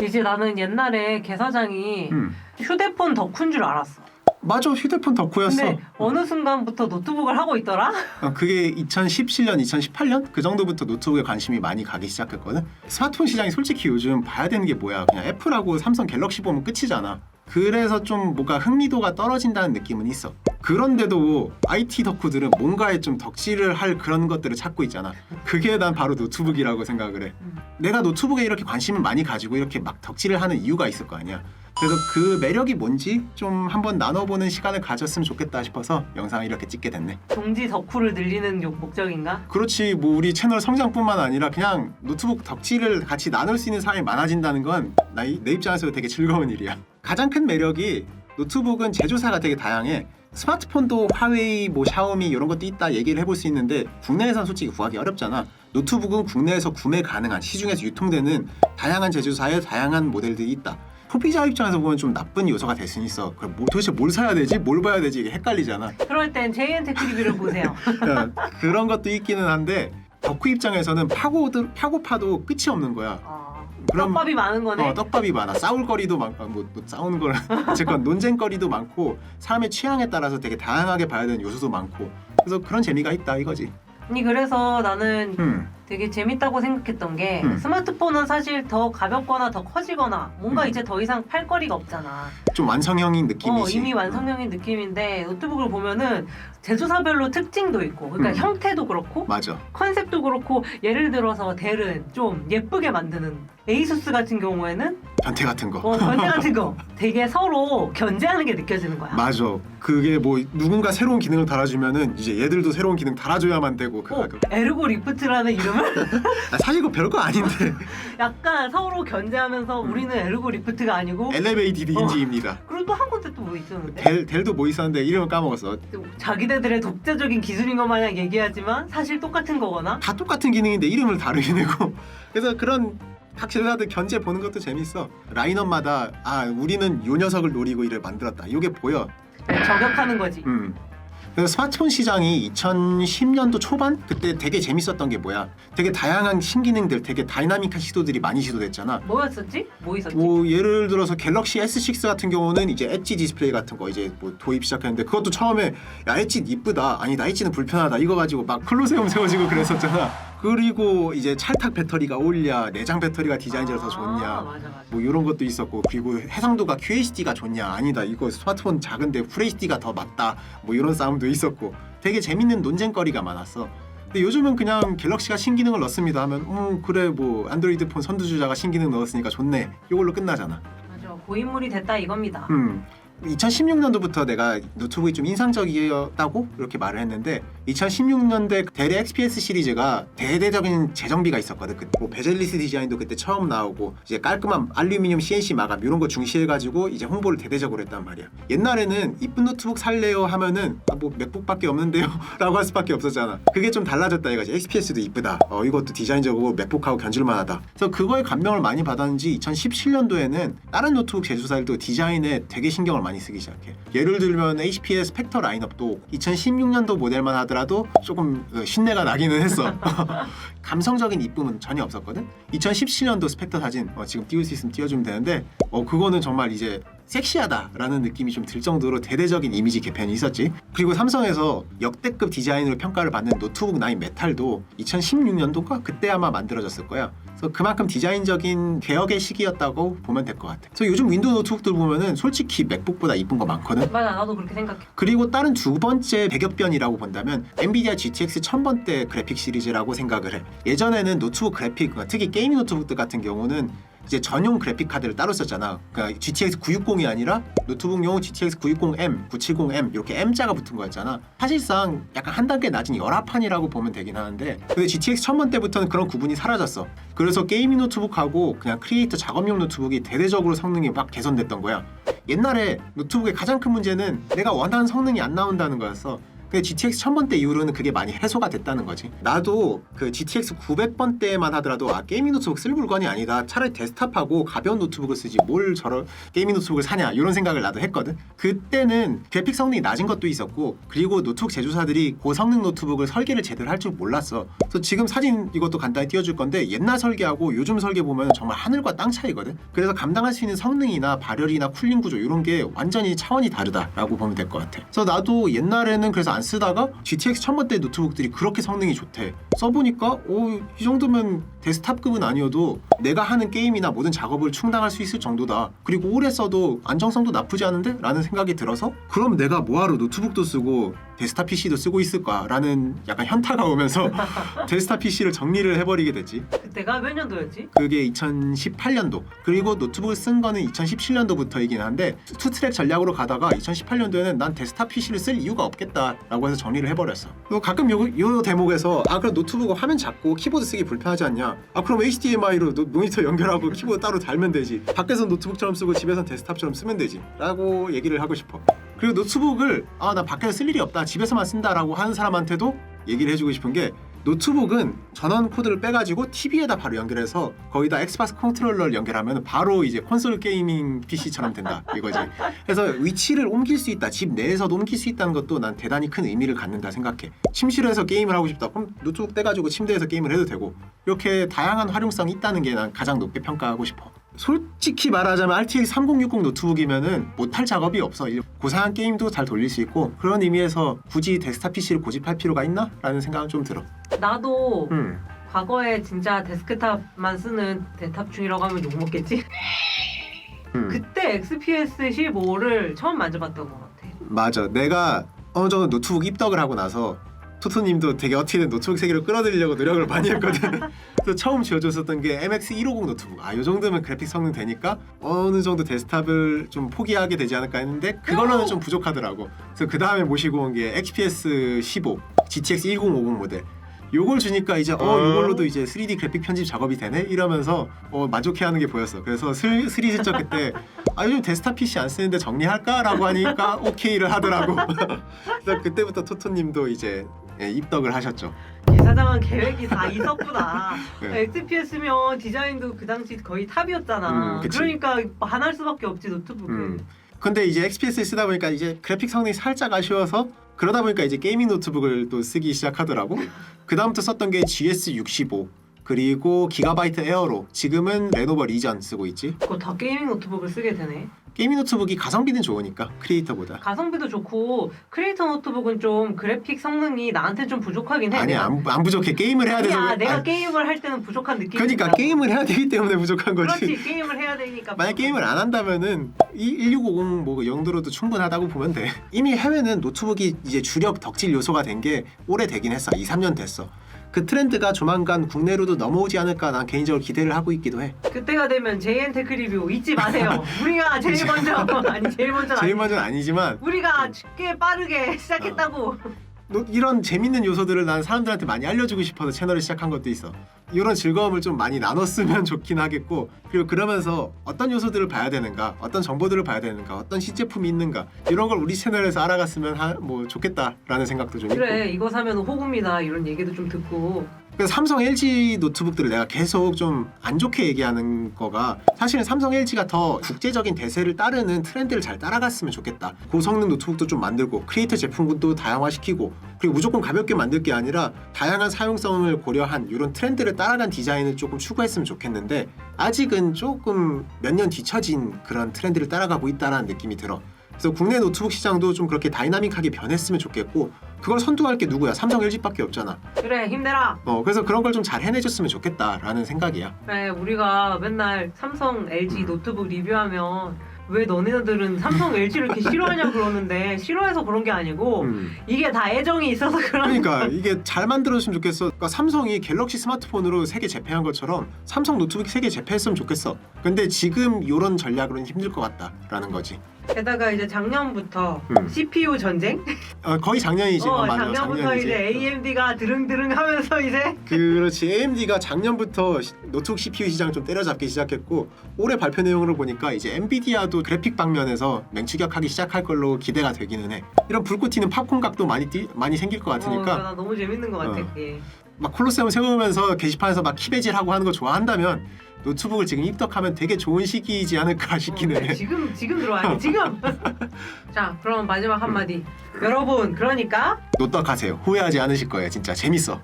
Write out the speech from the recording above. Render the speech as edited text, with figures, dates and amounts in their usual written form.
이제 나는 옛날에 개사장이 휴대폰 덕후인 줄 알았어. 맞아, 휴대폰 덕후였어. 근데 어느 순간부터 노트북을 하고 있더라? 그게 2017년, 2018년 그 정도부터 노트북에 관심이 많이 가기 시작했거든. 스마트폰 시장이 솔직히 요즘 봐야 되는 게 뭐야? 그냥 애플하고 삼성 갤럭시 보면 끝이잖아. 그래서 좀 뭔가 흥미도가 떨어진다는 느낌은 있어. 그런데도 IT 덕후들은 뭔가에 좀 덕질을 할 그런 것들을 찾고 있잖아. 그게 난 바로 노트북이라고 생각을 해. 내가 노트북에 이렇게 관심을 많이 가지고 이렇게 막 덕질을 하는 이유가 있을 거 아니야. 그래서 그 매력이 뭔지 좀 한번 나눠보는 시간을 가졌으면 좋겠다 싶어서 영상을 이렇게 찍게 됐네. 동지 덕후를 늘리는 목적인가? 그렇지, 뭐 우리 채널 성장뿐만 아니라 그냥 노트북 덕질을 같이 나눌 수 있는 사람이 많아진다는 건 내 입장에서 되게 즐거운 일이야. 가장 큰 매력이 노트북은 제조사가 되게 다양해. 스마트폰도 화웨이, 뭐 샤오미 이런 것도 있다 얘기를 해볼 수 있는데 국내에선 솔직히 구하기 어렵잖아. 노트북은 국내에서 구매 가능한, 시중에서 유통되는 다양한 제조사의 다양한 모델들이 있다. 소비자 입장에서 보면 좀 나쁜 요소가 될 수는 있어. 그럼 도대체 뭘 사야 되지? 뭘 봐야 되지? 이게 헷갈리잖아. 그럴 땐 JN테크 리뷰를 보세요. 그런 것도 있기는 한데 덕후 입장에서는 파고 파도 끝이 없는 거야. 떡밥이 많은 거네. 떡밥이 많아. 싸울 거리도 많고, 뭐 싸우는 거라 어쨌건 논쟁거리도 많고, 사람의 취향에 따라서 되게 다양하게 봐야 되는 요소도 많고, 그래서 그런 재미가 있다 이거지. 아니 그래서 나는 되게 재밌다고 생각했던 게 스마트폰은 사실 더 가볍거나 더 커지거나 뭔가 이제 더 이상 팔 거리가 없잖아. 좀 완성형인 느낌이지. 이미 완성형인 느낌인데 노트북을 보면은 제조사별로 특징도 있고, 그러니까 형태도 그렇고 맞아. 컨셉도 그렇고, 예를 들어서 델은 좀 예쁘게 만드는, 에이수스 같은 경우에는 변태 같은 거. 변태 같은 거 되게 서로 견제하는 게 느껴지는 거야. 맞아. 그게 뭐 누군가 새로운 기능을 달아주면은 이제 얘들도 새로운 기능 달아줘야만 되고. 에르고 리프트라는 이름을 사실 그거 별거 아닌데. 약간 서로 견제하면서 우리는 에르고 리프트가 아니고 엘리베이티드인지입니다. 그리고 또 한 군데 또 뭐 있었는데 델도 뭐 있었는데 이름을 까먹었어. 자기네들의 독자적인 기술인 것 마냥 얘기하지만 사실 똑같은 거거나 다 똑같은 기능인데 이름을 다르게 내고. 그래서 그런 각 제조사들 견제 보는 것도 재밌어. 라인업마다 우리는 요 녀석을 노리고 이를 만들었다. 이게 보여. 저격하는 거지. 그래서 스마트폰 시장이 2010년도 초반 그때 되게 재밌었던 게 뭐야? 되게 다양한 신기능들, 되게 다이나믹한 시도들이 많이 시도됐잖아. 뭐였었지? 뭐 있었지? 뭐 예를 들어서 갤럭시 S6 같은 경우는 이제 엣지 디스플레이 같은 거 이제 뭐 도입 시작했는데, 그것도 처음에 야 엣지 이쁘다, 아니다 엣지는 불편하다 이거 가지고 막 클로세움 세워지고 그랬었잖아. 그리고 이제 찰탁 배터리가 올냐, 내장 배터리가 디자인적으로 더 좋냐, 맞아. 뭐 이런 것도 있었고, 그리고 해상도가 QHD가 좋냐, 아니다 이거 스마트폰 작은데 FHD가 더 맞다, 뭐 이런 싸움도 있었고, 되게 재밌는 논쟁거리가 많았어. 근데 요즘은 그냥 갤럭시가 신기능을 넣습니다 하면 그래 뭐 안드로이드 폰 선두주자가 신기능 넣었으니까 좋네, 이걸로 끝나잖아. 맞아. 고인물이 됐다 이겁니다. 2016년도부터 내가 노트북이 좀 인상적이었다고 이렇게 말을 했는데, 2016년대 델의 XPS 시리즈가 대대적인 재정비가 있었거든. 뭐 베젤리스 디자인도 그때 처음 나오고, 이제 깔끔한 알루미늄 CNC 마감 이런 거 중시해가지고 이제 홍보를 대대적으로 했단 말이야. 옛날에는 이쁜 노트북 살래요 하면은 뭐 맥북밖에 없는데요 라고 할 수밖에 없었잖아. 그게 좀 달라졌다 이거지. XPS도 이쁘다, 이것도 디자인적으로 맥북하고 견줄만하다. 그래서 그거에 감명을 많이 받았는지 2017년도에는 다른 노트북 제조사들도 디자인에 되게 신경을 많이 쓰기 시작해. 예를 들면 HP의 스펙터 라인업도 2016년도 모델만 하더라도 조금 신내가 나기는 했어. 감성적인 이쁨은 전혀 없었거든. 2017년도 스펙터 사진 지금 띄울 수 있으면 띄워주면 되는데, 그거는 정말 이제 섹시하다라는 느낌이 좀 들 정도로 대대적인 이미지 개편이 있었지. 그리고 삼성에서 역대급 디자인으로 평가를 받는 노트북 9 메탈도 2016년도가 그때 아마 만들어졌을 거야. 그래서 그만큼 디자인적인 개혁의 시기였다고 보면 될 것 같아. 그래서 요즘 윈도우 노트북들 보면은 솔직히 맥북보다 이쁜 거 많거든. 맞아, 나도 그렇게 생각해. 그리고 다른 두 번째 배격변이라고 본다면 엔비디아 GTX 1000번대 그래픽 시리즈라고 생각을 해. 예전에는 노트북 그래픽, 특히 게이밍 노트북들 같은 경우는 이제 전용 그래픽 카드를 따로 썼잖아. 그러니까 GTX 960이 아니라 노트북용 GTX 960M, 970M 이렇게 M자가 붙은 거였잖아. 사실상 약간 한 단계 낮은 열화판이라고 보면 되긴 하는데, 근데 GTX 1000번 때부터는 그런 구분이 사라졌어. 그래서 게이밍 노트북하고 그냥 크리에이터 작업용 노트북이 대대적으로 성능이 막 개선됐던 거야. 옛날에 노트북의 가장 큰 문제는 내가 원하는 성능이 안 나온다는 거였어. 근데 GTX 1000번대 이후로는 그게 많이 해소가 됐다는 거지. 나도 그 GTX 900번대만 하더라도 게이밍 노트북 쓸 물건이 아니다. 차라리 데스크탑하고 가벼운 노트북을 쓰지 뭘 저런 게이밍 노트북을 사냐 이런 생각을 나도 했거든. 그때는 그래픽 성능이 낮은 것도 있었고 그리고 노트북 제조사들이 고성능 노트북을 설계를 제대로 할 줄 몰랐어. 그래서 지금 사진 이것도 간단히 띄워줄 건데 옛날 설계하고 요즘 설계 보면 정말 하늘과 땅 차이거든. 그래서 감당할 수 있는 성능이나 발열이나 쿨링 구조 이런 게 완전히 차원이 다르다라고 보면 될 것 같아. 그래서 나도 옛날에는 그래서 안 쓰다가 GTX 1000번대 노트북들이 그렇게 성능이 좋대. 써보니까 이 정도면 데스크탑급은 아니어도 내가 하는 게임이나 모든 작업을 충당할 수 있을 정도다. 그리고 오래 써도 안정성도 나쁘지 않은데? 라는 생각이 들어서 그럼 내가 뭐하러 노트북도 쓰고 데스크탑 PC도 쓰고 있을까라는 약간 현타가 오면서 데스크탑 PC를 정리를 해버리게 됐지. 그때가 몇 년도였지? 그게 2018년도. 그리고 노트북을 쓴 거는 2017년도부터이긴 한데 투트랙 전략으로 가다가 2018년도에는 난 데스크탑 PC를 쓸 이유가 없겠다라고 해서 정리를 해버렸어. 또 가끔 요 대목에서 그럼 노트북은 화면 작고 키보드 쓰기 불편하지 않냐? 그럼 HDMI로 모니터 연결하고 키보드 따로 달면 되지. 밖에서 노트북처럼 쓰고 집에선 데스크탑처럼 쓰면 되지 라고 얘기를 하고 싶어. 그리고 노트북을 나 밖에서 쓸 일이 없다 집에서만 쓴다라고 하는 사람한테도 얘기를 해주고 싶은 게 노트북은 전원 코드를 빼가지고 TV에다 바로 연결해서 거기다 엑스박스 컨트롤러를 연결하면 바로 이제 콘솔 게이밍 PC처럼 된다 이거지. 그래서 위치를 옮길 수 있다, 집 내에서도 옮길 수 있다는 것도 난 대단히 큰 의미를 갖는다 생각해. 침실에서 게임을 하고 싶다 그럼 노트북 떼가지고 침대에서 게임을 해도 되고 이렇게 다양한 활용성이 있다는 게 난 가장 높게 평가하고 싶어. 솔직히 말하자면 RTX 3060 노트북이면은 못할 작업이 없어. 고사양 게임도 잘 돌릴 수 있고 그런 의미에서 굳이 데스크탑 PC를 고집할 필요가 있나? 라는 생각은 좀 들어. 나도 과거에 진짜 데스크탑만 쓰는 데스탑충이라고 하면 욕먹겠지? 그때 XPS 15를 처음 만져봤던 것 같아. 맞아. 내가 어느 정도 노트북 입덕을 하고 나서 토토님도 되게 어떻게든 노트북 세계로 끌어들이려고 노력을 많이 했거든. 그래서 처음 지어줬었던 게 MX 150 노트북. 이 정도면 그래픽 성능 되니까 어느 정도 데스크탑을 좀 포기하게 되지 않을까 했는데 그걸로는 좀 부족하더라고. 그래서 그 다음에 모시고 온 게 XPS 15 GTX 1050 모델. 요걸 주니까 이제 이걸로도 이제 3D 그래픽 편집 작업이 되네? 이러면서 만족해하는 게 보였어. 그래서 슬슬쩍 그때 요즘 데스크탑 PC 안 쓰는데 정리할까? 라고 하니까 오케이를 하더라고. 그래서 그때부터 토토님도 이제 입덕을 하셨죠. 계사장한 계획이 다 있었구나. 네. XPS면 디자인도 그 당시 거의 탑이었잖아. 그러니까 반할 수밖에 없지 노트북은. 근데 이제 XPS를 쓰다 보니까 이제 그래픽 성능이 살짝 아쉬워서 그러다 보니까 이제 게이밍 노트북을 또 쓰기 시작하더라고. 그 다음부터 썼던 게 GS65 그리고 기가바이트 에어로 지금은 레노버 리전 쓰고 있지. 그거 다 게이밍 노트북을 쓰게 되네. 게이밍 노트북이 가성비는 좋으니까 크리에이터보다. 가성비도 좋고 크리에이터 노트북은 좀 그래픽 성능이 나한테 좀 부족하긴 해. 아니 안 부족해. 게임을 해야 돼서. 내가 게임을 할 때는 부족한 느낌이 그러니까 있더라고. 게임을 해야 되기 때문에 부족한 거지. 그렇지. 게임을 해야 되니까. 만약 게임을 안 한다면은 1650 뭐 정도로도 충분하다고 보면 돼. 이미 해외는 노트북이 이제 주력 덕질 요소가 된 게 오래되긴 했어. 2-3년 됐어. 그 트렌드가 조만간 국내로도 넘어오지 않을까 난 개인적으로 기대를 하고 있기도 해. 그때가 되면 JN테크 리뷰 잊지 마세요. 우리가 제일 먼저 제일 먼저는 아니지만 우리가 꽤 빠르게 시작했다고. 이런 재밌는 요소들을 난 사람들한테 많이 알려주고 싶어서 채널을 시작한 것도 있어. 이런 즐거움을 좀 많이 나눴으면 좋긴 하겠고 그리고 그러면서 어떤 요소들을 봐야 되는가 어떤 정보들을 봐야 되는가 어떤 시제품이 있는가 이런 걸 우리 채널에서 알아갔으면 뭐 좋겠다라는 생각도 좀 그래 있고. 이거 사면 호구입니다 이런 얘기도 좀 듣고. 그래서 삼성 LG 노트북들을 내가 계속 좀 안 좋게 얘기하는 거가 사실은 삼성 LG가 더 국제적인 대세를 따르는 트렌드를 잘 따라갔으면 좋겠다. 고성능 노트북도 좀 만들고 크리에이터 제품군도 다양화시키고 그리고 무조건 가볍게 만들 게 아니라 다양한 사용성을 고려한 이런 트렌드를 따라간 디자인을 조금 추구했으면 좋겠는데 아직은 조금 몇 년 뒤처진 그런 트렌드를 따라가고 있다는 느낌이 들어. 그래서 국내 노트북 시장도 좀 그렇게 다이나믹하게 변했으면 좋겠고 그걸 선도할 게 누구야? 삼성 LG밖에 없잖아. 그래 힘내라. 그래서 그런 걸 좀 잘 해내줬으면 좋겠다라는 생각이야. 그래 우리가 맨날 삼성 LG 노트북 리뷰하면 왜 너네들은 삼성 LG를 이렇게 싫어하냐 그러는데 싫어해서 그런 게 아니고 이게 다 애정이 있어서 그런 그러니까 이게 잘 만들어줬으면 좋겠어. 그러니까 삼성이 갤럭시 스마트폰으로 세계 재패한 것처럼 삼성 노트북 세계 재패했으면 좋겠어. 근데 지금 이런 전략으로는 힘들 것 같다라는 거지. 게다가 이제 작년부터 음. CPU 전쟁? 거의 작년이지. 맞아. 작년부터 작년이지. 이제 AMD가 드릉드릉 하면서 이제 그렇지. AMD가 작년부터 노트북 CPU 시장 좀 때려잡기 시작했고 올해 발표 내용으로 보니까 이제 엔비디아도 그래픽 방면에서 맹추격하기 시작할 걸로 기대가 되기는 해. 이런 불꽃 튀는 팝콘 각도 많이 생길 것 같으니까 나 너무 재밌는 것 같아 그게. 막 콜로세움 세우면서 게시판에서 막 키배질하고 하는 거 좋아한다면 노트북을 지금 입덕하면 되게 좋은 시기이지 않을까 싶기는 해. 지금 들어와야 돼 지금. 자 그럼 마지막 한마디. 여러분 그러니까 노떡하세요. 후회하지 않으실 거예요. 진짜 재밌어.